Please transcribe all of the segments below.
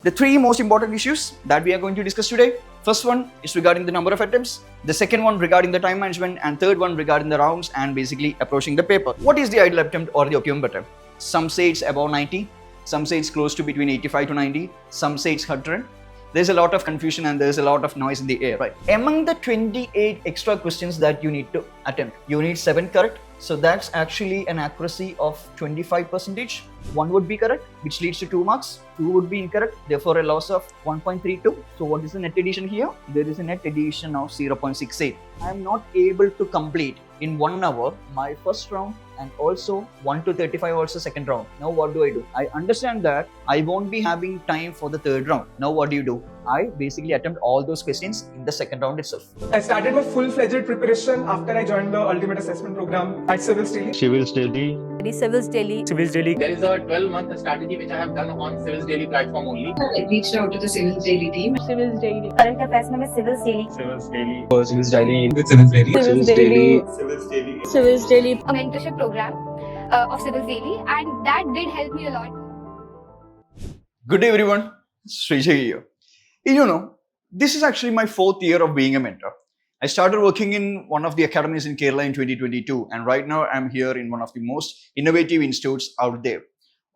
The three most important issues that we are going to discuss today. First one is regarding the number of attempts. The second one regarding the time management, and third one regarding the rounds and basically approaching the paper. What is the ideal attempt or the optimum attempt? Some say it's above 90, some say it's close to between 85 to 90, some say it's 100. There's a lot of confusion and there's a lot of noise in the air, right? Among the 28 extra questions that you need to attempt, you need 7 correct. So that's actually an accuracy of 25%. 1 would be correct, which leads to 2 marks. 2 would be incorrect, therefore a loss of 1.32. So what is the net addition here? There is a net addition of 0.68. I am not able to complete in 1 hour my first round and also 1 to 35 also second round. Now what do? I understand that I won't be having time for the third round. Now what do? I basically attempt all those questions in the second round itself. I started my full-fledged preparation after I joined the Ultimate Assessment Program at Civilsdaily. Civilsdaily. There is a 12-month strategy which I have done on Civilsdaily platform only. I reached out to the Civilsdaily team. Civilsdaily. Current affairs में Civilsdaily. Civilsdaily. Civilsdaily. Civilsdaily. A mentorship program of Civilsdaily, and that did help me a lot. Good day everyone, Srijay here. You know, this is actually my 4th year of being a mentor. I started working in one of the academies in Kerala in 2022, and right now I'm here in one of the most innovative institutes out there.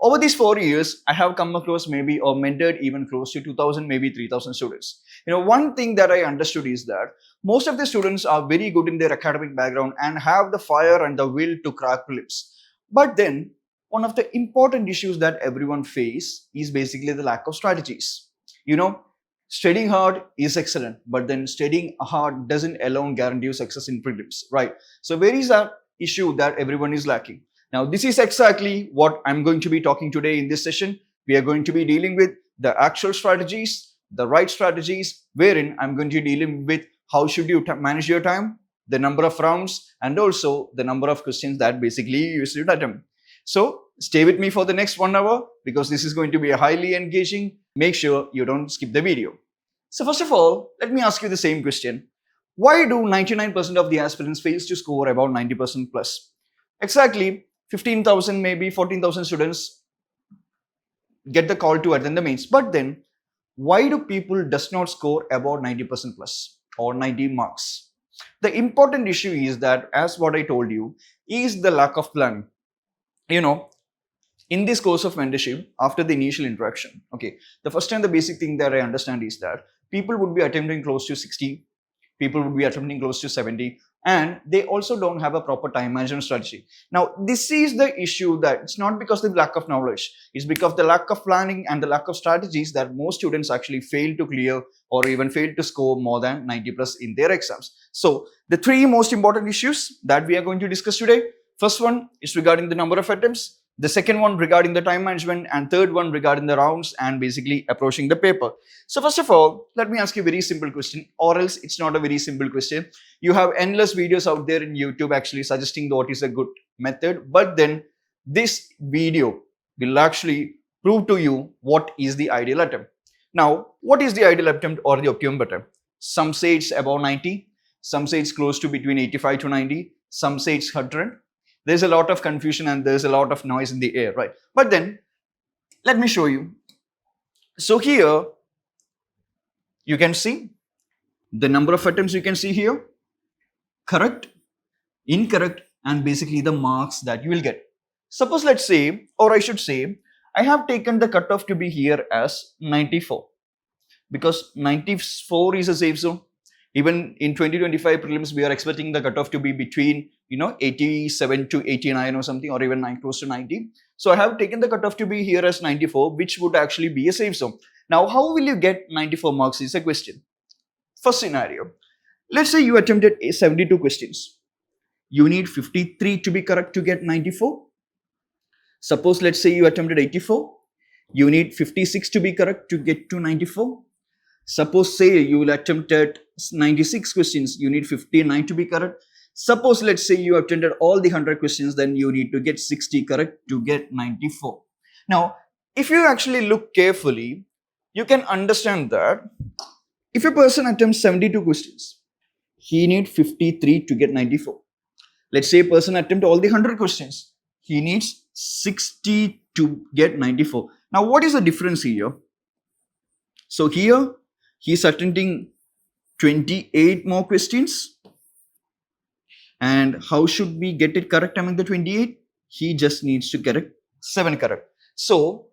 Over these 4 years, I have come across maybe or mentored even close to 2,000, maybe 3,000 students. You know, one thing that I understood is that most of the students are very good in their academic background and have the fire and the will to crack prelims. But then, one of the important issues that everyone faces is basically the lack of strategies. You know, studying hard is excellent, but then studying hard doesn't alone guarantee you success in prelims, right? So where is that issue that everyone is lacking? Now, this is exactly what I'm going to be talking today in this session. We are going to be dealing with the actual strategies, the right strategies, wherein I'm going to be dealing with how should you manage your time, the number of rounds, and also the number of questions that basically you should attempt. So stay with me for the next 1 hour because this is going to be a highly engaging. Make sure you don't skip the video. So first of all, let me ask you the same question. Why do 99% of the aspirants fail to score about 90% plus? Exactly 15,000, maybe 14,000 students get the call to attend the mains. But then, why do people does not score about 90% plus or 90 marks? The important issue is that, as what I told you, is the lack of planning. You know, in this course of mentorship, after the initial interaction, okay, the first and the basic thing that I understand is that people would be attempting close to 60, people would be attempting close to 70, and they also don't have a proper time management strategy. Now, this is the issue that it's not because of the lack of knowledge, it's because of the lack of planning and the lack of strategies that most students actually fail to clear or even fail to score more than 90 plus in their exams. So, the three most important issues that we are going to discuss today. First one is regarding the number of attempts. The second one regarding the time management, and third one regarding the rounds and basically approaching the paper. So first of all, let me ask you a very simple question, or else it's not a very simple question. You have endless videos out there in YouTube actually suggesting what is a good method, but then this video will actually prove to you what is the ideal attempt. Now, what is the ideal attempt or the optimum attempt? Some say it's above 90, some say it's close to between 85 to 90, some say it's 100. There's a lot of confusion and there's a lot of noise in the air, right? But then, let me show you. So here, you can see the number of attempts you can see here, correct, incorrect, and basically the marks that you will get. Suppose let's say, or I should say, I have taken the cutoff to be here as 94 because 94 is a safe zone. Even in 2025 prelims, we are expecting the cutoff to be between, 87 to 89 or something, or even close to 90. So I have taken the cutoff to be here as 94, which would actually be a safe zone. Now, how will you get 94 marks is a question. First scenario, let's say you attempted 72 questions. You need 53 to be correct to get 94. Suppose let's say you attempted 84. You need 56 to be correct to get to 94. Suppose say you will attempt at 96 questions, you need 59 to be correct. Suppose let's say you attempted all the 100 questions, then you need to get 60 correct to get 94. Now, if you actually look carefully, you can understand that if a person attempts 72 questions, he needs 53 to get 94. Let's say a person attempts all the 100 questions, he needs 60 to get 94. Now, what is the difference here? So here he's attempting 28 more questions. And how should we get it correct among the 28? He just needs to get 7 correct. So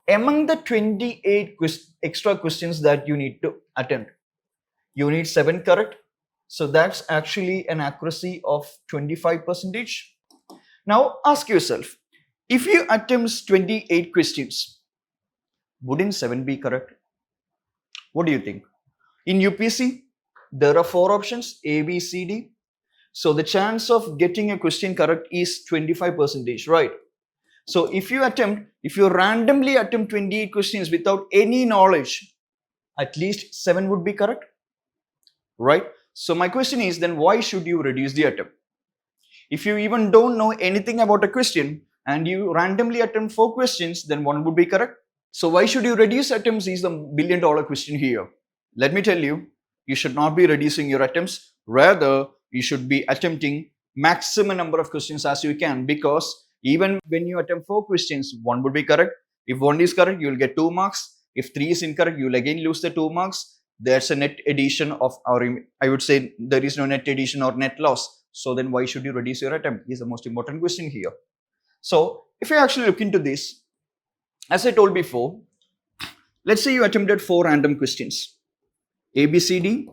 among the 28 extra questions that you need to attempt, you need 7 correct. So that's actually an accuracy of 25%. Now ask yourself, if you attempt 28 questions, wouldn't 7 be correct? What do you think? In UPSC, there are 4 options, A, B, C, D. So the chance of getting a question correct is 25%, right? So if you randomly attempt 28 questions without any knowledge, at least 7 would be correct, right? So my question is, then why should you reduce the attempt? If you even don't know anything about a question and you randomly attempt 4 questions, then 1 would be correct. So why should you reduce attempts is the $1 billion question here. Let me tell you, you should not be reducing your attempts. Rather, you should be attempting maximum number of questions as you can, because even when you attempt 4 questions, 1 would be correct. If 1 is correct, you will get 2 marks. If 3 is incorrect, you will again lose the 2 marks. There's a net addition of, or I would say there is no net addition or net loss. So then why should you reduce your attempt is the most important question here. So if you actually look into this, as I told before, let's say you attempted 4 random questions, ABCD,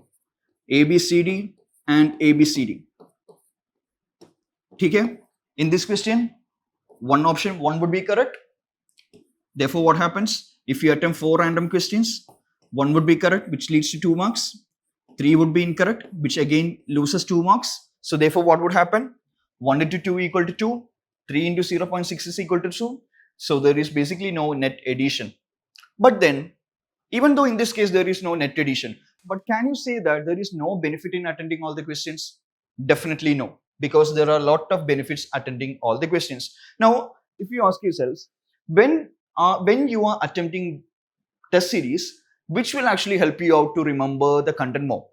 ABCD, and ABCD. Okay? In this question, 1 would be correct. Therefore, what happens? If you attempt 4 random questions, 1 would be correct, which leads to 2 marks. 3 would be incorrect, which again loses 2 marks. So therefore, what would happen? 1 into 2 equal to 2. 3 into 0.6 is equal to 2. So there is basically no net addition. But then, even though in this case there is no net addition, but can you say that there is no benefit in attending all the questions? Definitely no, because there are a lot of benefits attending all the questions. Now, if you ask yourselves, when you are attempting test series, which will actually help you out to remember the content more?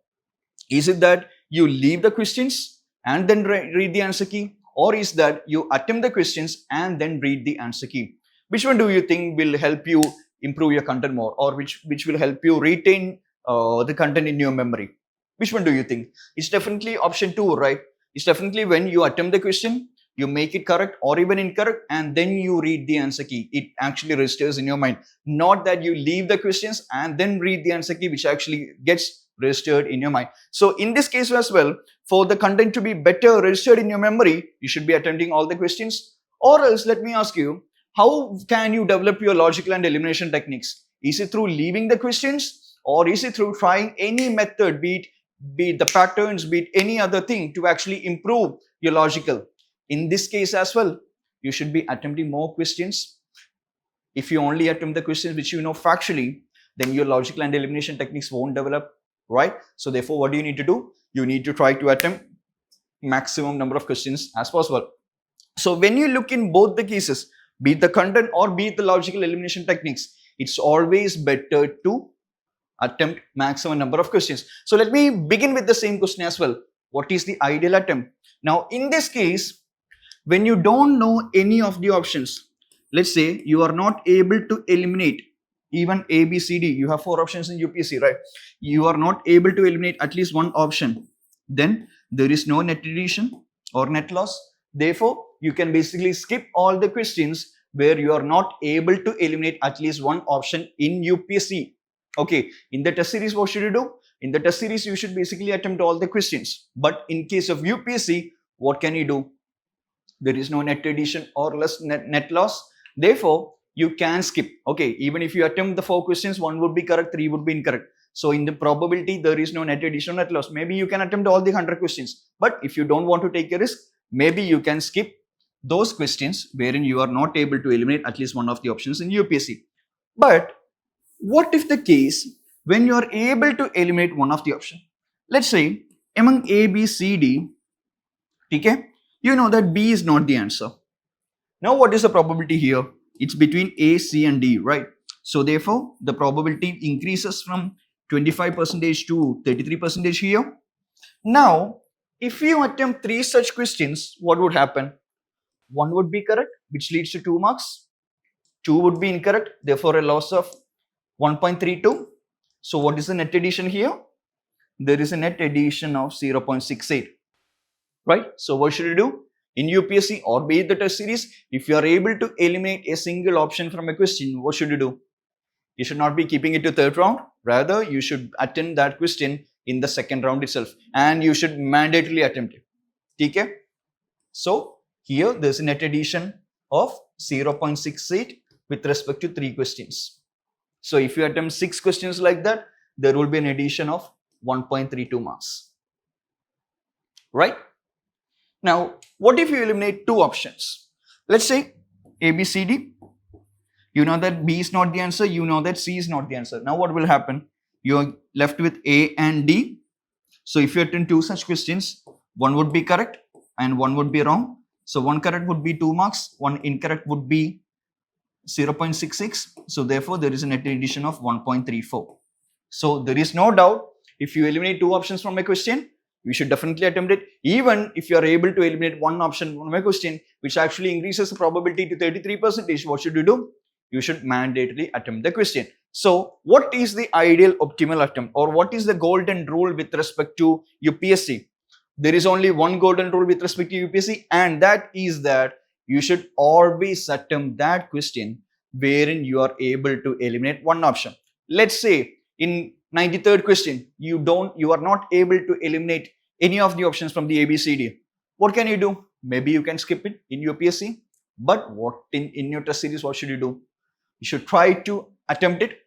Is it that you leave the questions and then read the answer key? Or is that you attempt the questions and then read the answer key? Which one do you think will help you improve your content more, or which will help you retain the content in your memory? Which one do you think? It's definitely option 2, right? It's definitely when you attempt the question, you make it correct or even incorrect, and then you read the answer key. It actually registers in your mind. Not that you leave the questions and then read the answer key, which actually gets registered in your mind. So in this case as well, for the content to be better registered in your memory, you should be attempting all the questions. Or else, let me ask you, how can you develop your logical and elimination techniques? Is it through leaving the questions, or is it through trying any method, be it the patterns, be it any other thing, to actually improve your logical? In this case as well, you should be attempting more questions. If you only attempt the questions which you know factually, then your logical and elimination techniques won't develop, right? So therefore, what do you need to do? You need to try to attempt maximum number of questions as possible. So when you look in both the cases, be it the content or be it the logical elimination techniques, it's always better to attempt maximum number of questions. So let me begin with the same question as well. What is the ideal attempt? Now, in this case, when you don't know any of the options, let's say you are not able to eliminate even A, B, C, D. You have 4 options in UPSC, right? You are not able to eliminate at least one option. Then there is no net addition or net loss. Therefore, you can basically skip all the questions where you are not able to eliminate at least one option in UPSC. Okay, in the test series, what should you do? In the test series, you should basically attempt all the questions. But in case of UPSC, what can you do? There is no net addition or less net loss. Therefore, you can skip. Okay, even if you attempt the 4 questions, 1 would be correct, 3 would be incorrect. So in the probability, there is no net addition, net loss. Maybe you can attempt all the 100 questions. But if you don't want to take a risk, maybe you can skip those questions wherein you are not able to eliminate at least one of the options in UPSC. But what if the case when you are able to eliminate one of the options? Let's say among A, B, C, D, okay, you know that B is not the answer. Now what is the probability here? It's between A, C and D, right? So therefore, the probability increases from 25% to 33% here. Now, if you attempt 3 such questions, what would happen? 1 would be correct, which leads to 2 marks. 2 would be incorrect, therefore a loss of 1.32. So what is the net addition here? There is a net addition of 0.68, right? So what should you do? In UPSC or be it the test series, if you are able to eliminate a single option from a question, what should you do? You should not be keeping it to third round. Rather, you should attempt that question in the second round itself, and you should mandatorily attempt it. Okay? So here there's a net addition of 0.68 with respect to 3 questions. So if you attempt 6 questions like that, there will be an addition of 1.32 marks. Right? Now, what if you eliminate 2 options? Let's say A, B, C, D. You know that B is not the answer. You know that C is not the answer. Now what will happen? You are left with A and D. So if you attempt 2 such questions, one would be correct and one would be wrong. So one correct would be 2 marks. One incorrect would be 0.66. So therefore, there is a net addition of 1.34. So there is no doubt, if you eliminate 2 options from a question, you should definitely attempt it. Even if you are able to eliminate 1 option from a question, which actually increases the probability to 33%, what should you do? You should mandatorily attempt the question. So what is the ideal optimal attempt, or what is the golden rule with respect to UPSC? There is only one golden rule with respect to UPSC, and that is that you should always attempt that question wherein you are able to eliminate 1 option. Let's say in 93rd question, you are not able to eliminate any of the options from the ABCD. What can you do? Maybe you can skip it in UPSC, but what in your test series, what should you do? You should try to attempt it.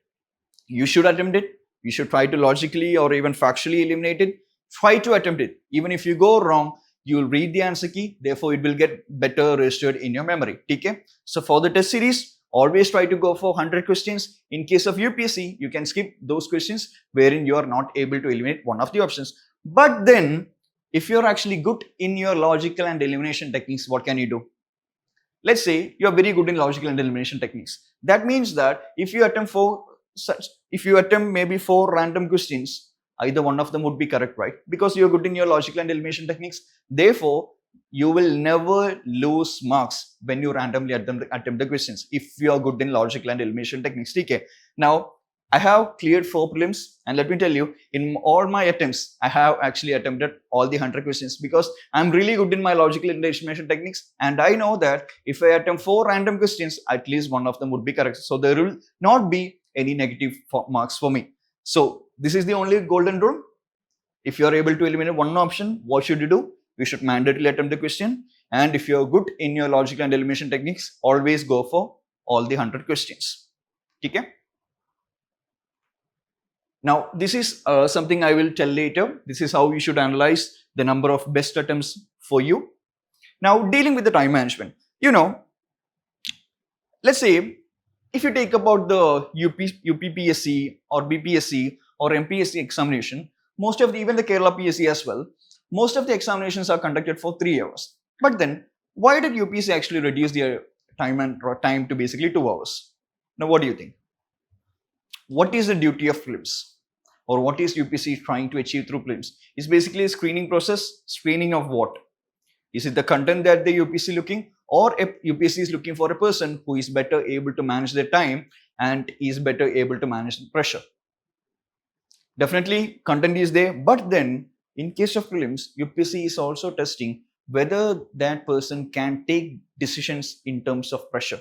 You should attempt it. You should try to logically or even factually eliminate it. Try to attempt it. Even if you go wrong, you will read the answer key. Therefore, it will get better registered in your memory. Okay? So for the test series, always try to go for 100 questions. In case of UPSC, you can skip those questions wherein you are not able to eliminate one of the options. But then, if you're actually good in your logical and elimination techniques, what can you do? Let's say you're very good in logical and elimination techniques. That means that if you attempt maybe 4 random questions, either one of them would be correct, right? Because you're good in your logical and elimination techniques. Therefore, you will never lose marks when you randomly attempt the questions if you are good in logical and elimination techniques. Okay. Now, I have cleared 4 prelims, and let me tell you, in all my attempts, I have actually attempted all the 100 questions because I'm really good in my logical and elimination techniques, and I know that if I attempt 4 random questions, at least one of them would be correct. So there will not be any negative marks for me. So this is the only golden rule. If you are able to eliminate 1 option, what should you do? You should mandatorily attempt the question. And if you are good in your logical and elimination techniques, always go for all the 100 questions. Okay? Now, this is something I will tell later. This is how you should analyze the number of best attempts for you. Now, dealing with the time management. Let's say, if you take about the UPPSC or BPSC or MPSC examination, even the Kerala PSC as well, most of the examinations are conducted for 3 hours. But then, why did UPSC actually reduce their time to basically 2 hours? Now, what do you think? What is the duty of prelims? Or what is UPSC trying to achieve through prelims? It's basically a screening process. Screening of what? Is it the content that the UPSC looking, or UPSC is looking for a person who is better able to manage their time and is better able to manage the pressure? Definitely content is there, but then in case of prelims, UPSC is also testing whether that person can take decisions in terms of pressure,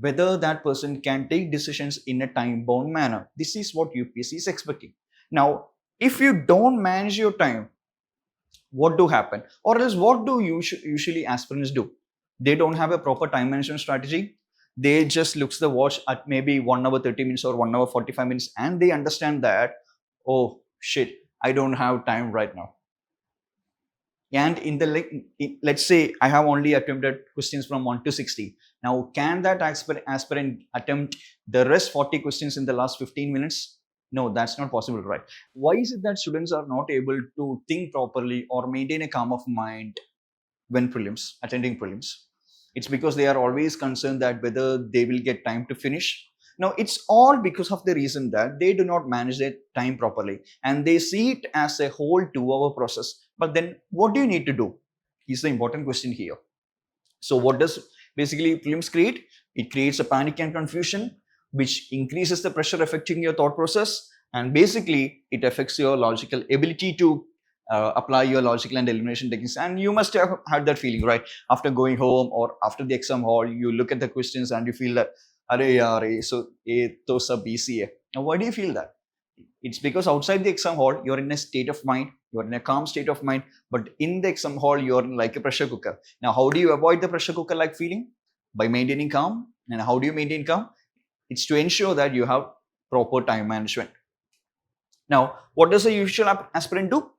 whether that person can take decisions in a time-bound manner. This is what UPSC is expecting. Now, if you don't manage your time, what do happen? Or else what do usually aspirants do? They don't have a proper time management strategy. They just look at the watch at maybe 1 hour 30 minutes or 1 hour 45 minutes, and they understand that, oh shit, I don't have time right now. And let's say I have only attempted questions from 1 to 60. Now, can that aspirant attempt the rest 40 questions in the last 15 minutes? No, that's not possible, right? Why is it that students are not able to think properly or maintain a calm of mind when attending prelims? It's because they are always concerned that whether they will get time to finish. Now, it's all because of the reason that they do not manage their time properly, and they see it as a whole 2-hour process. But then what do you need to do is the important question here. So what does basically prelims create? It creates a panic and confusion, which increases the pressure affecting your thought process, and basically it affects your logical ability to apply your logical and elimination techniques. And you must have had that feeling, right? After going home or after the exam hall, you look at the questions and you feel that, "Arey yaar, so ye to sab easy hai." Now, why do you feel that? It's because outside the exam hall, you're in a state of mind, you're in a calm state of mind, but in the exam hall, you're like a pressure cooker. Now, how do you avoid the pressure cooker like feeling? By maintaining calm. And how do you maintain calm? It's to ensure that you have proper time management. Now, what does a usual aspirant do?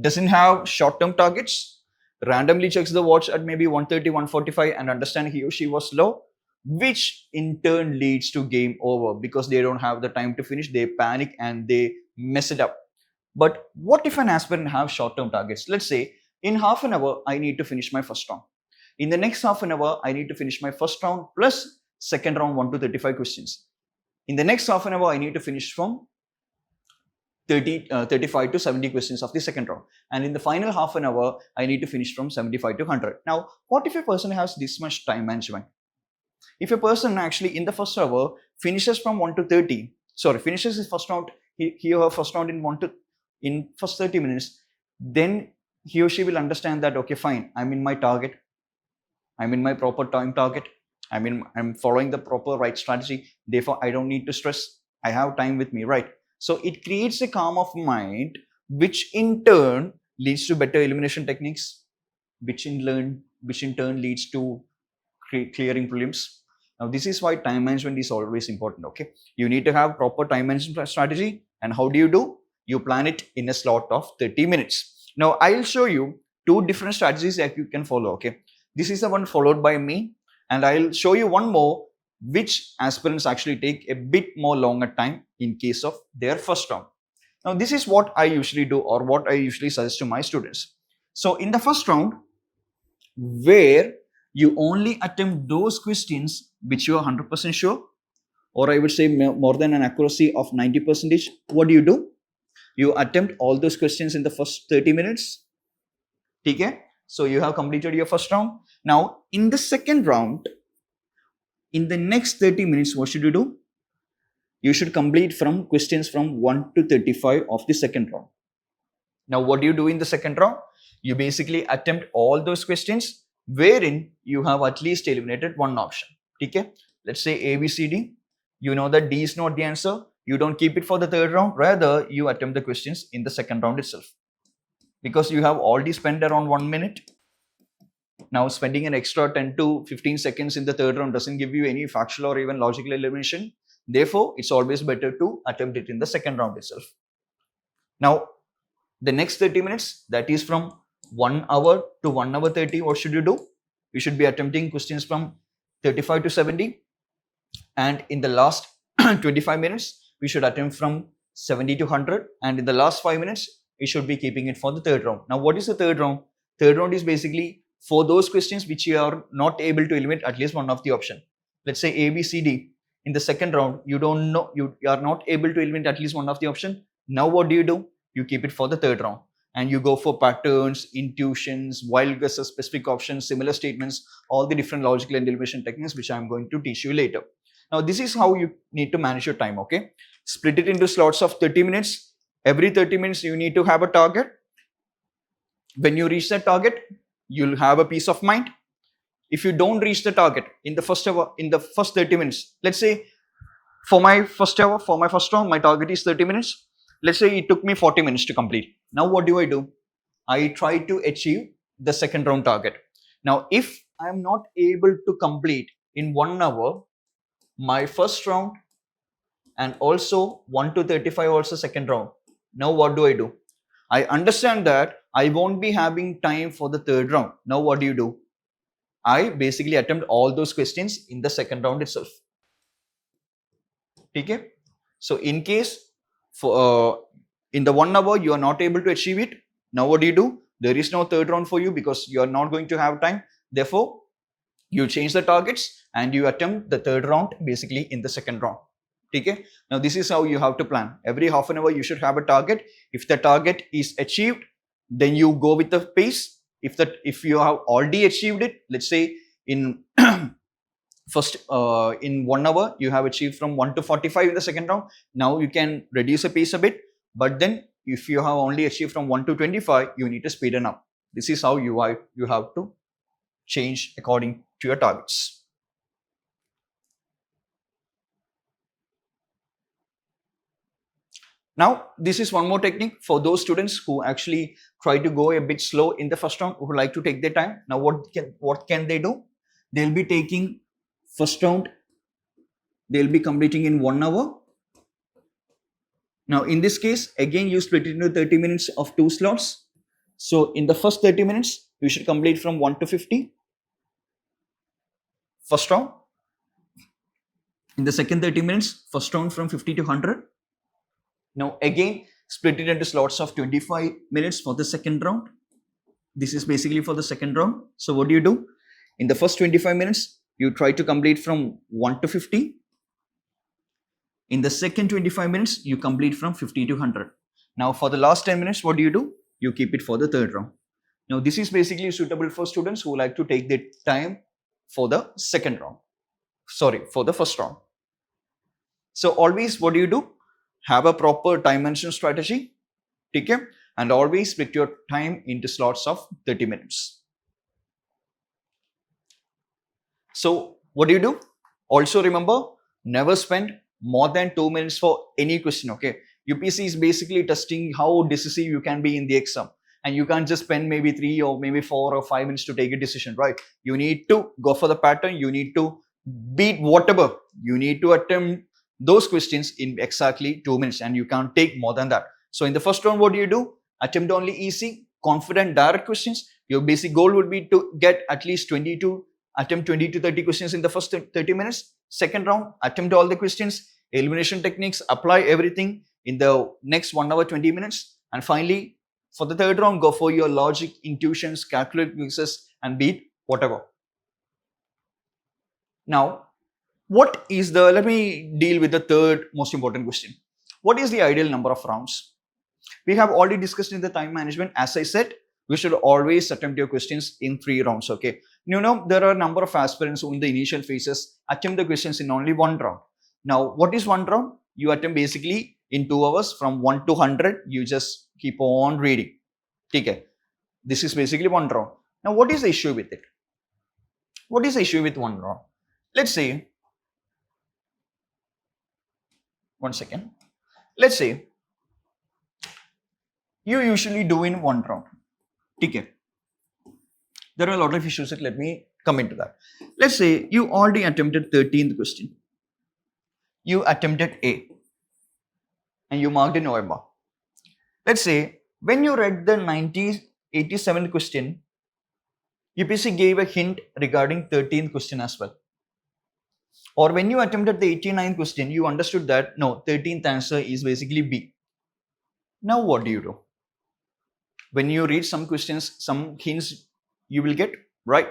Doesn't have short-term targets, randomly checks the watch at maybe 1:30, 1:45 and understand he or she was slow, which in turn leads to game over because they don't have the time to finish, they panic and they mess it up. But what if an aspirant have short-term targets? Let's say in half an hour, I need to finish my first round. In the next half an hour, I need to finish my first round plus second round 1 to 35 questions. In the next half an hour, I need to finish from 35 to 70 questions of the second round. And in the final half an hour, I need to finish from 75 to 100. Now, what if a person has this much time management? If a person actually in the first hour finishes from 1 to 30, finishes his first round, he or her first round in first 30 minutes, then he or she will understand that, okay, fine, I'm in my target. I'm in my proper time target. I'm following the proper right strategy. Therefore, I don't need to stress. I have time with me, right? So it creates a calm of mind, which in turn leads to better elimination techniques, which in turn leads to clearing prelims. Now, this is why time management is always important, okay? You need to have proper time management strategy. And how do? You plan it in a slot of 30 minutes. Now, I'll show you 2 different strategies that you can follow, okay? This is the one followed by me. And I'll show you one more, which aspirants actually take a bit more longer time in case of their first round. Now, this is what I usually do or what I usually suggest to my students. So, in the first round, where you only attempt those questions which you are 100% sure, or I would say more than an accuracy of 90%, what do? You attempt all those questions in the first 30 minutes. Okay? So, you have completed your first round. Now, in the second round, in the next 30 minutes, what should you do? You should complete from questions from 1 to 35 of the second round. Now, what do you do in the second round? You basically attempt all those questions wherein you have at least eliminated one option. Okay? Let's say A, B, C, D. You know that D is not the answer. You don't keep it for the third round. Rather, you attempt the questions in the second round itself. Because you have already spent around 1 minute. Now, spending an extra 10 to 15 seconds in the third round doesn't give you any factual or even logical elimination. Therefore, it's always better to attempt it in the second round itself. Now, the next 30 minutes, that is from 1 hour to 1 hour 30, what should you do? You should be attempting questions from 35 to 70. And in the last 25 minutes, we should attempt from 70 to 100. And in the last 5 minutes, we should be keeping it for the third round. Now, what is the third round? Third round is basically for those questions which you are not able to eliminate at least one of the option. Let's say A, B, C, D. In the second round, you don't know, you are not able to eliminate at least one of the option. Now what do? You keep it for the third round. And you go for patterns, intuitions, wild guesses, specific options, similar statements, all the different logical and elimination techniques which I am going to teach you later. Now, this is how you need to manage your time, okay? Split it into slots of 30 minutes. Every 30 minutes, you need to have a target. When you reach that target, you'll have a peace of mind. If you don't reach the target in the first hour, in the first 30 minutes, let's say for my first hour, for my first round, my target is 30 minutes. Let's say it took me 40 minutes to complete. Now what do? I try to achieve the second round target. Now, if I am not able to complete in 1 hour, my first round and also 1 to 35 also second round. Now what do? I understand that I won't be having time for the third round. Now what do? I basically attempt all those questions in the second round itself. Okay? So in case for in the 1 hour you are not able to achieve it, now what do? There is no third round for you because you are not going to have time. Therefore, you change the targets and you attempt the third round basically in the second round. Okay? Now this is how you have to plan. Every half an hour you should have a target. If the target is achieved, then you go with the pace. If you have already achieved it, let's say in first in 1 hour you have achieved from 1 to 45 in the second round. Now you can reduce the pace a bit, but then if you have only achieved from 1 to 25, you need to speed it up. This is how you have to change according to your targets. Now, this is one more technique for those students who actually try to go a bit slow in the first round, who like to take their time. Now, what can they do? They'll be taking first round, they'll be completing in 1 hour. Now, in this case, again, you split it into 30 minutes of 2 slots. So, in the first 30 minutes, you should complete from 1 to 50. First round. In the second 30 minutes, first round from 50 to 100. Now, again, split it into slots of 25 minutes for the second round. This is basically for the second round. So, what do? In the first 25 minutes, you try to complete from 1 to 50. In the second 25 minutes, you complete from 50 to 100. Now, for the last 10 minutes, what do? You keep it for the third round. Now, this is basically suitable for students who like to take their time for the second round. Sorry, for the first round. So, always what do? Have a proper time management strategy. Okay? And always split your time into slots of 30 minutes. So, what do? Also remember, never spend more than 2 minutes for any question, okay? UPSC is basically testing how decisive you can be in the exam. And you can't just spend maybe 3 or maybe 4 or 5 minutes to take a decision, right? You need to go for the pattern. You need to beat whatever. You need to attempt those questions in exactly 2 minutes, and you can't take more than that. So, in the first round, what do? Attempt only easy, confident, direct questions. Your basic goal would be to get at least attempt 20 to 30 questions in the first 30 minutes. Second round, attempt all the questions, elimination techniques, apply everything in the next 1 hour, 20 minutes. And finally, for the third round, go for your logic, intuitions, calculate quizzes, and beat whatever. Now, let me deal with the third most important question. What is the ideal number of rounds? We have already discussed in the time management. As I said, we should always attempt your questions in 3 rounds, okay? You know, there are a number of aspirants who in the initial phases attempt the questions in only 1 round. Now, what is 1 round? You attempt basically in 2 hours from 1 to 100, you just keep on reading. Okay? This is basically 1 round. Now, what is the issue with it? What is the issue with 1 round? Let's say, one second. Let's say you usually do in 1 round. Okay. There are a lot of issues. Let me come into that. Let's say you already attempted 13th question. You attempted A and you marked in November. Let's say when you read the 87th question, UPSC gave a hint regarding 13th question as well. Or when you attempted the 89th question, you understood that no, 13th answer is basically B. Now what do? When you read some questions, some hints you will get, right?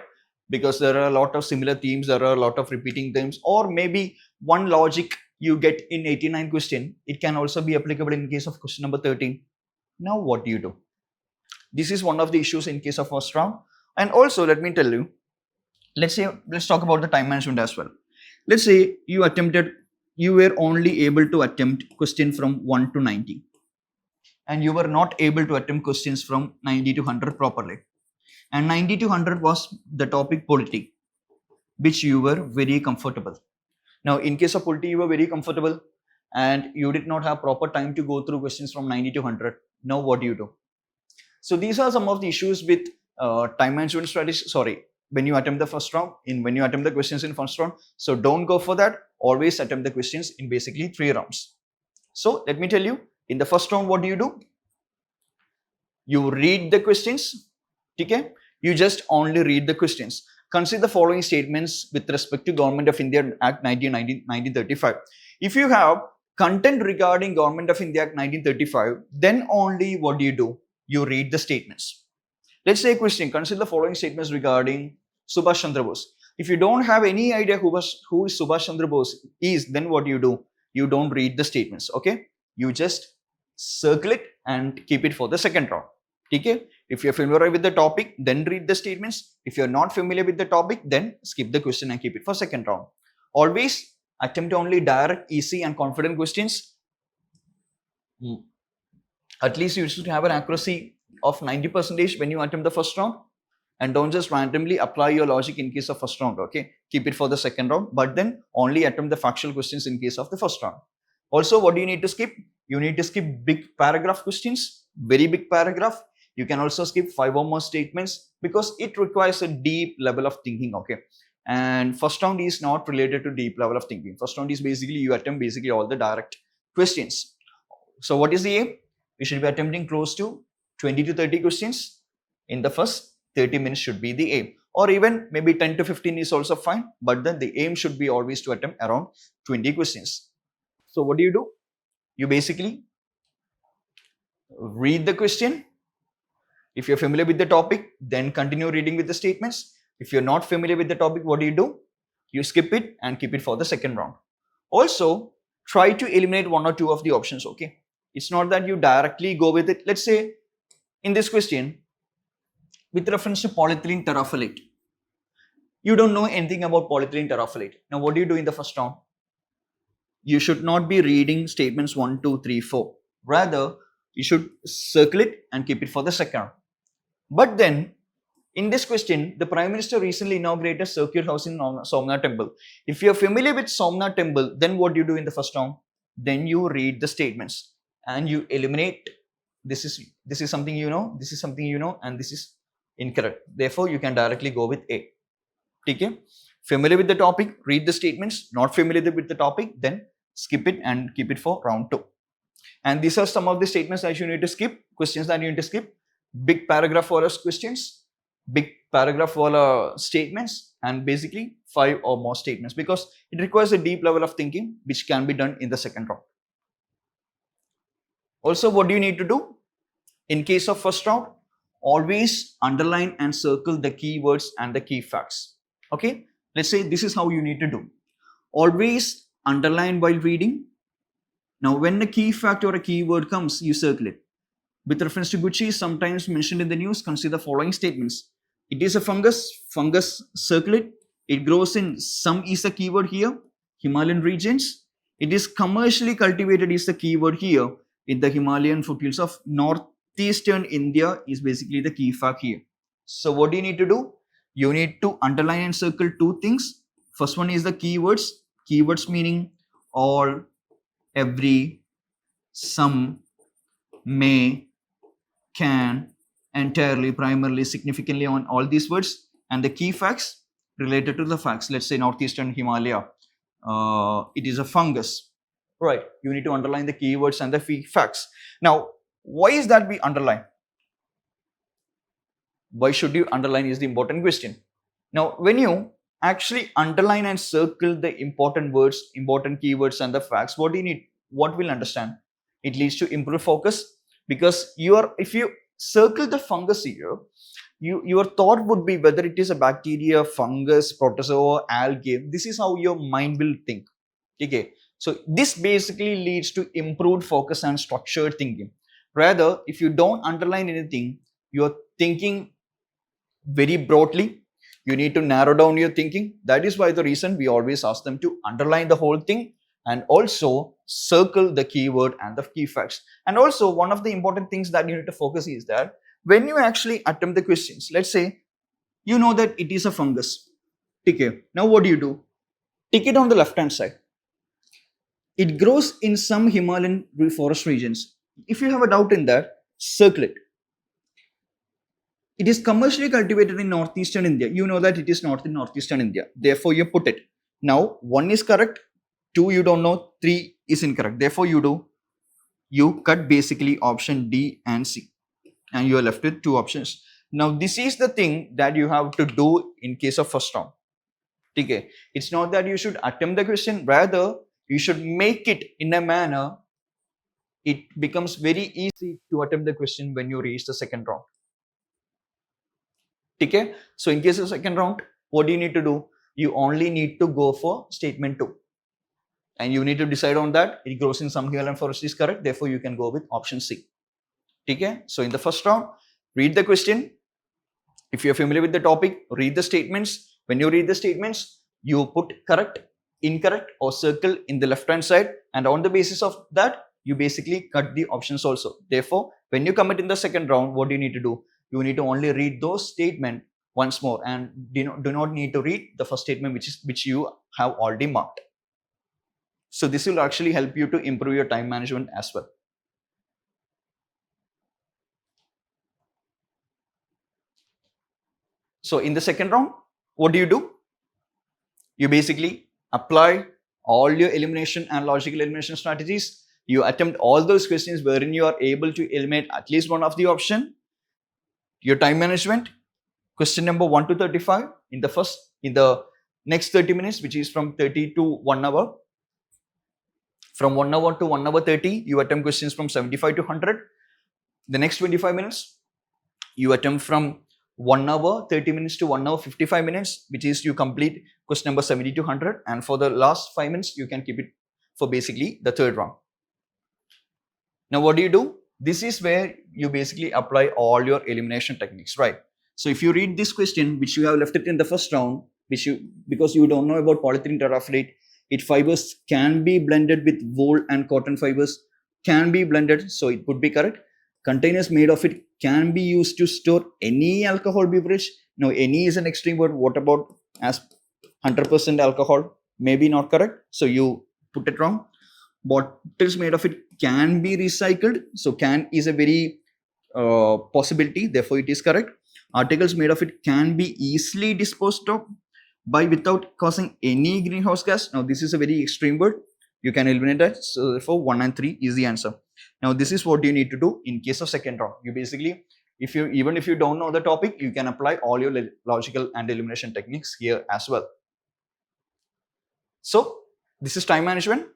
Because there are a lot of similar themes, there are a lot of repeating themes, or maybe one logic you get in 89th question, it can also be applicable in case of question number 13. Now what do? This is one of the issues in case of first round. And also, let me tell you, let's talk about the time management as well. Let's say you were only able to attempt question from 1 to 90. And you were not able to attempt questions from 90 to 100 properly. And 90 to 100 was the topic polity, which you were very comfortable. Now, in case of polity, you were very comfortable and you did not have proper time to go through questions from 90 to 100. Now, what do? So, these are some of the issues with time management strategy. When you attempt the first round, when you attempt the questions in first round. So, don't go for that. Always attempt the questions in basically 3 rounds. So, let me tell you, in the first round, what do? You read the questions. Okay? You just only read the questions. Consider the following statements with respect to Government of India Act 1935. If you have content regarding Government of India Act 1935, then only what do? You read the statements. Let's say a question. Consider the following statements regarding Subhash Chandra Bose. If you don't have any idea who is Subhash Chandra Bose is, then what do? You don't read the statements. Okay? You just circle it and keep it for the second round. Okay? If you're familiar with the topic, then read the statements. If you're not familiar with the topic, then skip the question and keep it for second round. Always attempt only direct, easy and confident questions. At least you should have an accuracy of 90% when you attempt the first round. And don't just randomly apply your logic in case of first round, okay? Keep it for the second round, but then only attempt the factual questions in case of the first round. Also, what do you need to skip? You need to skip big paragraph questions, very big paragraph. You can also skip 5 or more statements because it requires a deep level of thinking, okay? And first round is not related to deep level of thinking. First round is basically you attempt basically all the direct questions. So what is the aim? We should be attempting close to 20 to 30 questions in the first 30 minutes should be the aim, or even maybe 10 to 15 is also fine, but then the aim should be always to attempt around 20 questions. So what do? You basically read the question. If you're familiar with the topic, then continue reading with the statements. If you're not familiar with the topic, what do? You skip it and keep it for the second round. Also, try to eliminate 1 or 2 of the options, okay? It's not that you directly go with it. Let's say in this question, with reference to polyethylene terephthalate, you don't know anything about polyethylene terephthalate. Now, what do you do in the first round? You should not be reading statements 1, 2, 3, 4. Rather, you should circle it and keep it for the second round. But then, in this question, the Prime Minister recently inaugurated a circuit house in Somnath Temple. If you're familiar with Somnath Temple, then what do you do in the first round? Then you read the statements and you eliminate. This is something you know, this is something you know, and this is incorrect. Therefore, you can directly go with A. Okay? Familiar with the topic, read the statements. Not familiar with the topic, then skip it and keep it for round 2. And these are some of the statements that you need to skip, questions that you need to skip. Big paragraph wala questions, big paragraph wala statements, and basically 5 or more statements because it requires a deep level of thinking which can be done in the second round. Also, what do you need to do? In case of first round, always underline and circle the keywords and the key facts. Okay, let's say this is how you need to do. Always underline while reading. Now, when a key fact or a keyword comes, you circle it. With reference to Gucci, sometimes mentioned in the news, consider the following statements. It is a fungus, circle it. It grows in some is the keyword here, Himalayan regions. It is commercially cultivated is the keyword here in the Himalayan foothills of northeastern India is basically the key fact here. So what do you need to do? You need to underline and circle 2 things. First one is the keywords. Keywords meaning all, every, some, may, can, entirely, primarily, significantly on all these words. And the key facts related to the facts. Let's say northeastern Himalaya. It is a fungus. Right. You need to underline the keywords and the facts. Now, why is that we underline? Why should you underline is the important question. Now, when you actually underline and circle the important words, important keywords and the facts, what do you need? What will understand? It leads to improved focus because if you circle the fungus here, your thought would be whether it is a bacteria, fungus, protozoa, algae. This is how your mind will think. Okay. So this basically leads to improved focus and structured thinking. Rather, if you don't underline anything, you're thinking very broadly. You need to narrow down your thinking. That is why the reason we always ask them to underline the whole thing and also circle the keyword and the key facts. And also one of the important things that you need to focus is that when you actually attempt the questions, let's say you know that it is a fungus. Okay. Now what do? Tick it on the left hand side. It grows in some Himalayan forest regions. If you have a doubt in that, circle it. It is commercially cultivated in northeastern India. You know that it is not in northeastern India. Therefore, you put it. Now, 1 is correct, 2 you don't know, 3 is incorrect. Therefore, you cut basically option D and C. And you are left with 2 options. Now, this is the thing that you have to do in case of first round. Okay. It's not that you should attempt the question. Rather, you should make it in a manner it becomes very easy to attempt the question when you reach the second round. Okay? So in case of second round, what do you need to do? You only need to go for statement 2. And you need to decide on that. It grows in some Himalayan forest is correct. Therefore, you can go with option C. Okay? So in the first round, read the question. If you're familiar with the topic, read the statements. When you read the statements, you put correct, incorrect or circle in the left hand side, and on the basis of that, you basically cut the options also. Therefore, when you commit in the second round, what do you need to do? You need to only read those statements once more, and do not need to read the first statement which you have already marked. So this will actually help you to improve your time management as well. So in the second round, what do? You basically apply all your elimination and logical elimination strategies. You attempt all those questions wherein you are able to eliminate at least one of the option. Your time management, question number 1 to 35 in the next 30 minutes, which is from 30 to 1 hour. From 1 hour to 1 hour 30, you attempt questions from 75 to 100. The next 25 minutes, you attempt from 1 hour 30 minutes to 1 hour 55 minutes, which is you complete question number 70 to 100. And for the last 5 minutes, you can keep it for basically the third round. Now, what do? This is where you basically apply all your elimination techniques, right? So if you read this question, which you have left it in the first round, because you don't know about polyethylene terephthalate, its fibers can be blended with wool and cotton fibers, can be blended, so it would be correct. Containers made of it can be used to store any alcohol beverage. Now, any is an extreme word. What about as 100% alcohol? Maybe not correct. So you put it wrong. Bottles made of it can be recycled. So can is a very possibility. Therefore, it is correct. Articles made of it can be easily disposed of by without causing any greenhouse gas. Now, this is a very extreme word. You can eliminate that. So therefore, 1 and 3 is the answer. Now, this is what you need to do in case of second round. You basically, even if you don't know the topic, you can apply all your logical and elimination techniques here as well. So this is time management.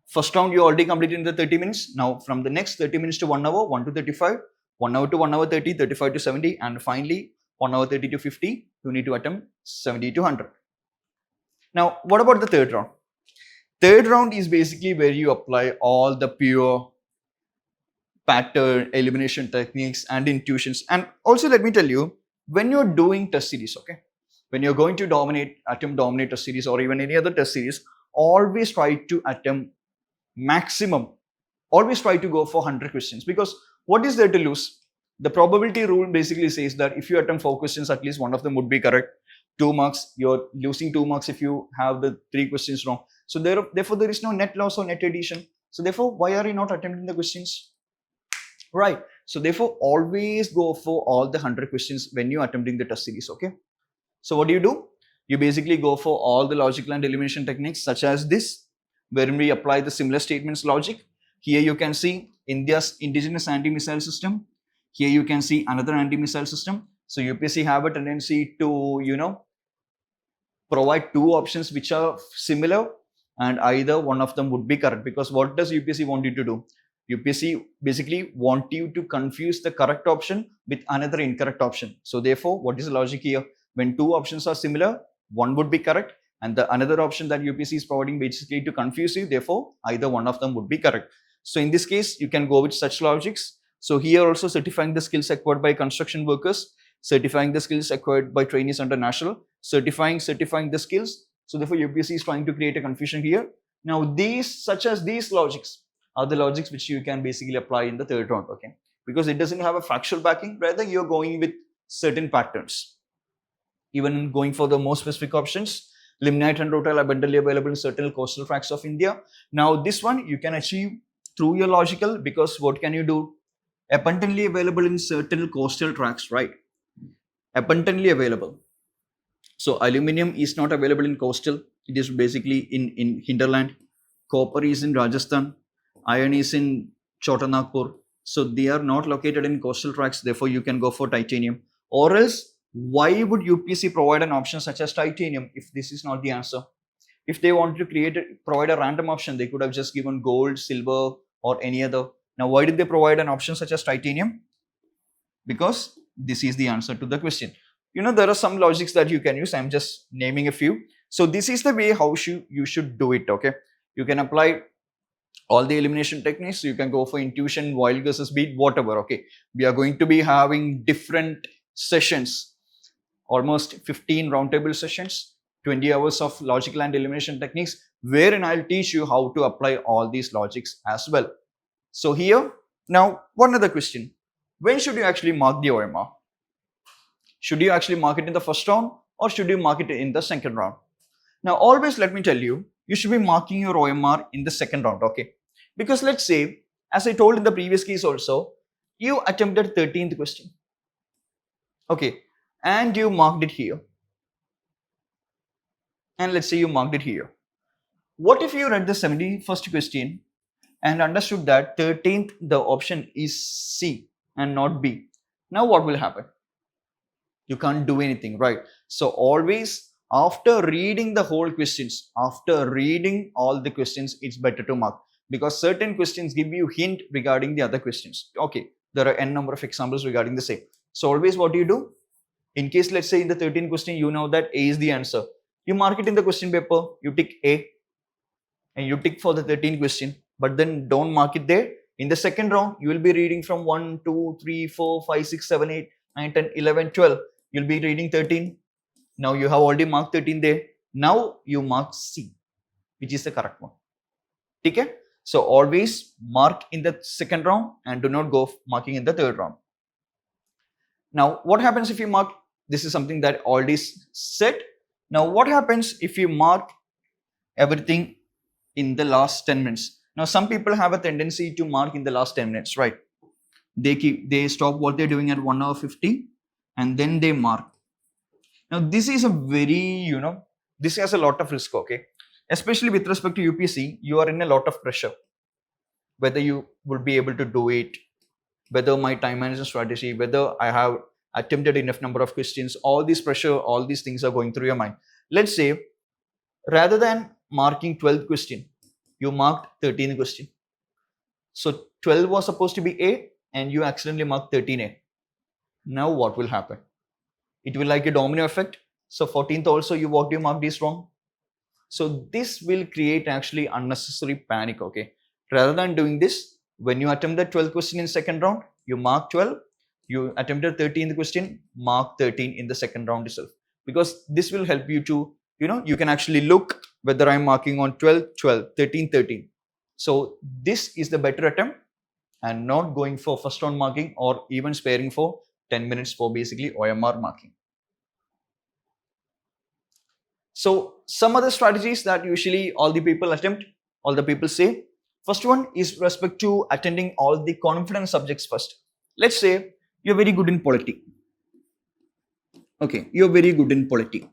First round you already completed in the 30 minutes. Now from the next 30 minutes to 1 hour, 1 to 35, 1 hour to 1 hour 30, 35 to 70, and finally 1 hour 30 to 50, you need to attempt 70 to 100. Now, what about the third round? Third round is basically where you apply all the pure pattern, elimination techniques and intuitions. And also let me tell you, when you're doing test series, okay, when you're going to attempt dominate test series or even any other test series, always try to attempt maximum, always try to go for 100 questions, because what is there to lose? The probability rule basically says that if you attempt 4 questions, at least one of them would be correct. 2 marks, you're losing 2 marks if you have the 3 questions wrong. So therefore, there is no net loss or net addition. So therefore, why are you not attempting the questions? Right. So therefore, always go for all the 100 questions when you're attempting the test series. Okay. So what do? You basically go for all the logical and elimination techniques such as this, wherein we apply the similar statements logic. Here you can see India's indigenous anti-missile system. Here you can see another anti-missile system. So UPSC have a tendency to, provide 2 options which are similar, and either one of them would be correct. Because what does UPSC want you to do? UPSC basically want you to confuse the correct option with another incorrect option. So therefore, what is the logic here? When 2 options are similar, one would be correct, and the another option that UPSC is providing basically to confuse you. Therefore, either one of them would be correct. So in this case, you can go with such logics. So here also certifying the skills acquired by construction workers, certifying the skills acquired by trainees under national, certifying the skills. So therefore, UPSC is trying to create a confusion here. Now, such as these logics are the logics which you can basically apply in the third round, okay? Because it doesn't have a factual backing, rather you're going with certain patterns. Even going for the more specific options, limonite and rutile are abundantly available in certain coastal tracts of India. Now, this one you can achieve through your logical, because what can you do? Abundantly available in certain coastal tracts, right? Abundantly available. So aluminium is not available in coastal. It is basically in hinterland. Copper is in Rajasthan. Iron is in Chota Nagpur. So they are not located in coastal tracts. Therefore, you can go for titanium. Or else, why would UPSC provide an option such as titanium if this is not the answer? If they wanted to provide a random option, they could have just given gold, silver, or any other. Now, why did they provide an option such as titanium? Because this is the answer to the question. There are some logics that you can use. I'm just naming a few. So this is the way how you should do it, okay? You can apply all the elimination techniques. You can go for intuition, wild guesses, beat, whatever. Okay, we are going to be having different sessions, almost 15 roundtable sessions, 20 hours of logical and elimination techniques, wherein I'll teach you how to apply all these logics as well. So here, now one other question. When should you actually mark the OMR? Should you actually mark it in the first round or should you mark it in the second round? Now, always let me tell you, you should be marking your OMR in the second round, okay? Because let's say, as I told in the previous case also, you attempted 13th question, okay, and you marked it here. And let's say you marked it here. What if you read the 71st question and understood that 13th, the option is C and not B? Now what will happen? You can't do anything, right? So always after reading the whole questions, after reading all the questions, it's better to mark, because certain questions give you hint regarding the other questions. Okay, there are n number of examples regarding the same. So always what do you do? In case, let's say in the 13th question, you know that A is the answer. You mark it in the question paper, you tick A and you tick for the 13th question, but then don't mark it there. In the second round, you will be reading from 1, 2, 3, 4, 5, 6, 7, 8, 9, 10, 11, 12. You'll be reading 13. Now you have already marked 13 there. Now you mark C, which is the correct one. Okay? So always mark in the second round and do not go marking in the third round. Now what happens if you mark? This is something that already said. Now what happens if you mark everything in the last 10 minutes? Now some people have a tendency to mark in the last 10 minutes, right? They stop what they're doing at 1 hour 50 and then they mark. Now this is a very, this has a lot of risk, okay? Especially with respect to UPSC, you are in a lot of pressure. Whether you will be able to do it, whether my time management strategy, whether I have attempted enough number of questions, all this pressure, all these things are going through your mind. Let's say, rather than marking 12th question, you marked 13th question. So 12 was supposed to be A and you accidentally marked 13A. Now what will happen? It will like a domino effect. So 14th also what you marked is wrong. So this will create actually unnecessary panic, okay? Rather than doing this, when you attempt the 12th question in second round, you mark 12. You attempted 13th question, mark 13 in the second round itself. Because this will help you to, you can actually look whether I'm marking on 12, 12, 13, 13. So this is the better attempt and not going for first round marking or even sparing for 10 minutes for basically OMR marking. So some other strategies that usually all the people attempt, all the people say. First one is respect to attending all the confidence subjects first. Let's say you're very good in polity. Okay, you're very good in polity.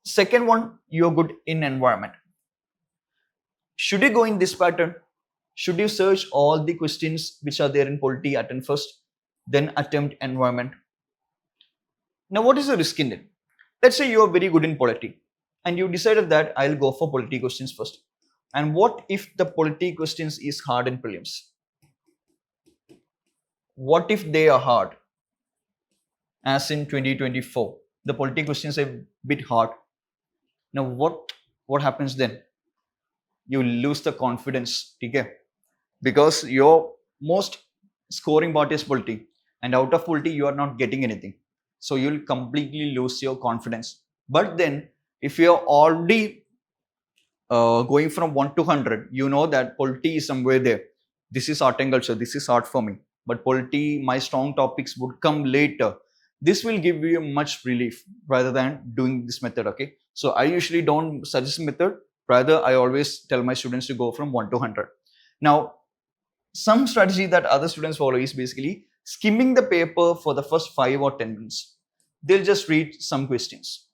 Second one, you're good in environment. Should you go in this pattern? Should you search all the questions which are there in polity, attend first, then attempt environment? Now, what is the risk in it? Let's say you are very good in polity and you decided that I'll go for polity questions first. And what if the polity questions is hard in prelims? What if they are hard? As in 2024, the polity questions are a bit hard. Now what happens then? You lose the confidence, okay? Because your most scoring part is polity, and out of polity you are not getting anything. So you'll completely lose your confidence. But then if you're already going from 1 to 100, you know that polity is somewhere there. This is art and culture, this is art for me. But polity, my strong topics would come later. This will give you much relief rather than doing this method, okay? So I usually don't suggest method. Rather, I always tell my students to go from 1 to 100. Now, some strategy that other students follow is basically skimming the paper for the first 5 or 10 minutes. They'll just read some questions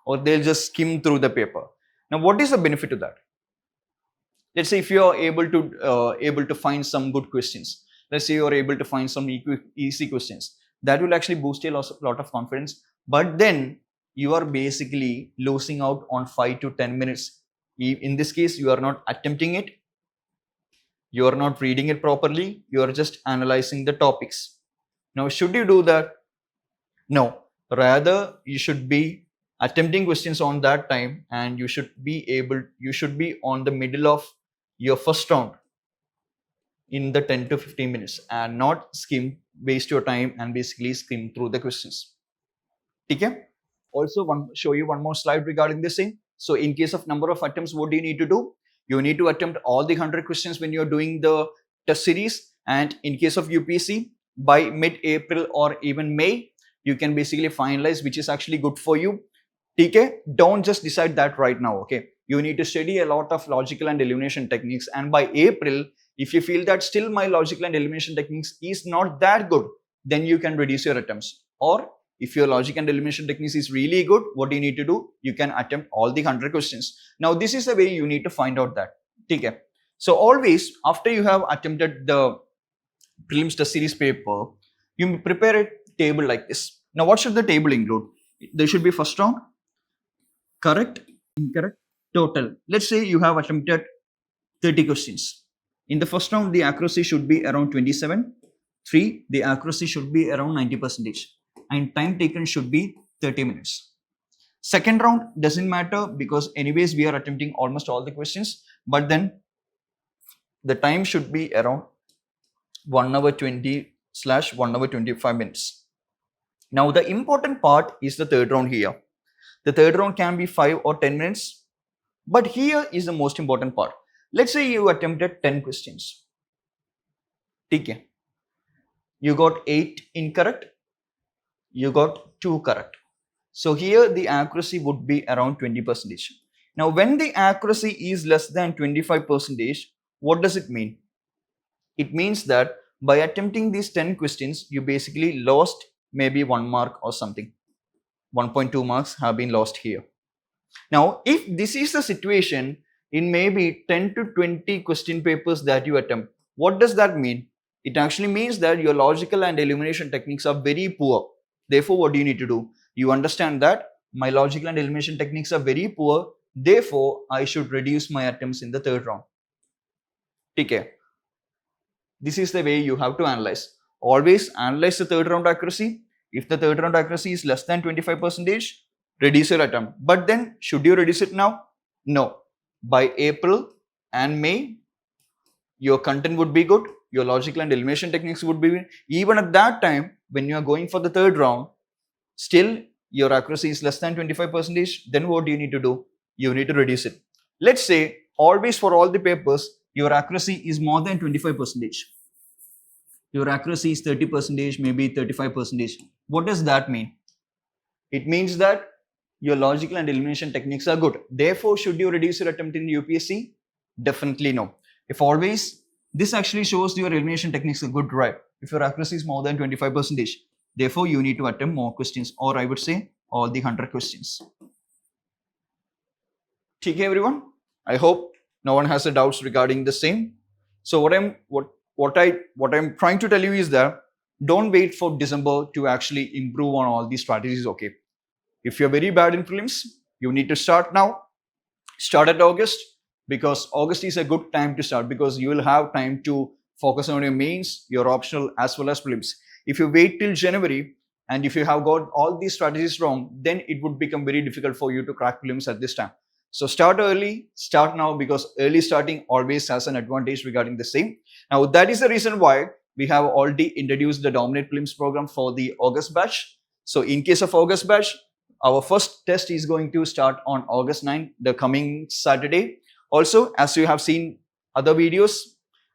or they'll just skim through the paper. Now, what is the benefit of that? Let's say if you are able to find some good questions. Let's say you are able to find some easy questions. That will actually boost a lot of confidence. But then you are basically losing out on 5 to 10 minutes. In this case, you are not attempting it. You are not reading it properly. You are just analyzing the topics. Now, should you do that? No. Rather, you should be attempting questions on that time, and you should be on the middle of your first round in the 10 to 15 minutes and not waste your time and basically skim through the questions. Okay? Also, show you one more slide regarding this thing. So in case of number of attempts, what do you need to do? You need to attempt all the 100 questions when you're doing the test series. And in case of UPSC, by mid-April or even May, you can basically finalize which is actually good for you. Okay? Don't just decide that right now. Okay? You need to study a lot of logical and elimination techniques. And by April, if you feel that still my logical and elimination techniques is not that good, then you can reduce your attempts. Or if your logic and elimination techniques is really good, what you need to do? You can attempt all the 100 questions. Now, this is the way you need to find out that. Okay. So always after you have attempted the prelims test series paper, you prepare a table like this. Now, what should the table include? There should be first round, correct, incorrect, total. Let's say you have attempted 30 questions. In the first round, the accuracy should be around 27. 3, the accuracy should be around 90%. And time taken should be 30 minutes. Second round doesn't matter because anyways we are attempting almost all the questions, but then the time should be around 1 hour 20/1 hour 25 minutes. Now the important part is the third round here. The third round can be 5 or 10 minutes, but here is the most important part. Let's say you attempted 10 questions. Okay. You got 8 incorrect. You got 2 correct. So here the accuracy would be around 20%. Now when the accuracy is less than 25%, what does it mean? It means that by attempting these 10 questions, you basically lost maybe 1 mark or something. 1.2 marks have been lost here. Now if this is the situation in maybe 10 to 20 question papers that you attempt, what does that mean? It actually means that your logical and elimination techniques are very poor. Therefore, what do you need to do? You understand that my logical and elimination techniques are very poor. Therefore, I should reduce my attempts in the third round. Okay. This is the way you have to analyze. Always analyze the third round accuracy. If the third round accuracy is less than 25%, reduce your attempt. But then, should you reduce it now? No. By April and May, your content would be good. Your logical and elimination techniques would be good. Even at that time, when you are going for the third round, still your accuracy is less than 25%, then what do you need to do? You need to reduce it. Let's say always for all the papers, your accuracy is more than 25%. Your accuracy is 30%, maybe 35%. What does that mean? It means that your logical and elimination techniques are good. Therefore, should you reduce your attempt in UPSC? Definitely no. If always, this actually shows your elimination techniques are good, right? If your accuracy is more than 25%, therefore you need to attempt more questions, or I would say all the 100 questions. Okay, everyone. I hope no one has a doubts regarding the same. So what I'm trying to tell you is that don't wait for December to actually improve on all these strategies. Okay, if you're very bad in prelims, you need to start now. Start at August, because August is a good time to start, because you will have time to focus on your mains, your optional as well as prelims. If you wait till January and if you have got all these strategies wrong, then it would become very difficult for you to crack prelims at this time. So start early, start now, because early starting always has an advantage regarding the same. Now that is the reason why we have already introduced the Dominate Prelims program for the August batch. So in case of August batch, our first test is going to start on August 9, the coming Saturday. Also, as you have seen other videos,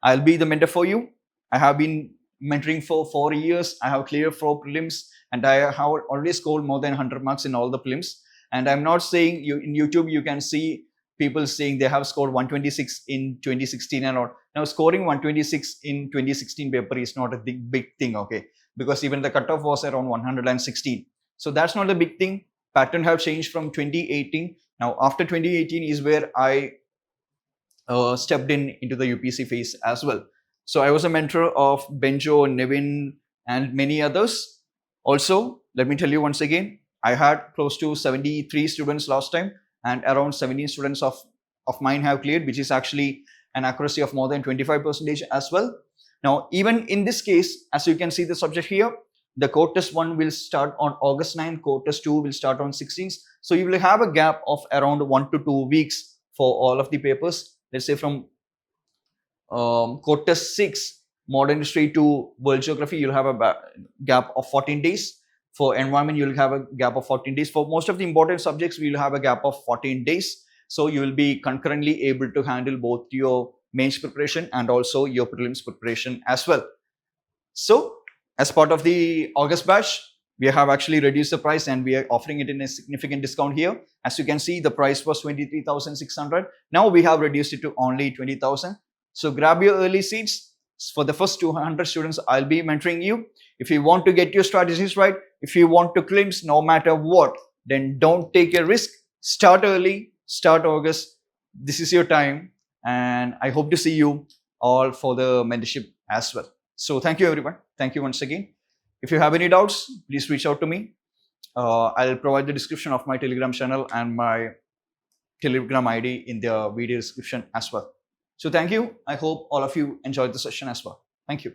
I'll be the mentor for you. I have been mentoring for 4 years. I have cleared 4 prelims and I have already scored more than 100 marks in all the prelims. And I'm not saying you in YouTube, you can see people saying they have scored 126 in 2016 and all. Now scoring 126 in 2016 paper is not a big thing, okay? Because even the cutoff was around 116. So that's not a big thing. Pattern have changed from 2018. Now after 2018 is where I stepped into the UPSC phase as well. So I was a mentor of Benjo, Nevin and many others. Also, let me tell you once again, I had close to 73 students last time and around 17 students of mine have cleared, which is actually an accuracy of more than 25% as well. Now, even in this case, as you can see the subject here, the core test 1 will start on August 9, core test 2 will start on 16th. So you will have a gap of around 1 to 2 weeks for all of the papers. Let's say from Code test 6, modern history to world geography, you'll have a gap of 14 days. For environment, you'll have a gap of 14 days. For most of the important subjects, we'll have a gap of 14 days. So you will be concurrently able to handle both your mains preparation and also your prelims preparation as well. So as part of the August batch, we have actually reduced the price and we are offering it in a significant discount here. As you can see, the price was 23,600. Now we have reduced it to only 20,000. So grab your early seats. For the first 200 students, I'll be mentoring you. If you want to get your strategies right, if you want to prelims no matter what, then don't take a risk. Start early, start August. This is your time. And I hope to see you all for the mentorship as well. So thank you everyone. Thank you once again. If you have any doubts, please reach out to me. I'll provide the description of my Telegram channel and my Telegram ID in the video description as well. So thank you. I hope all of you enjoyed the session as well. Thank you.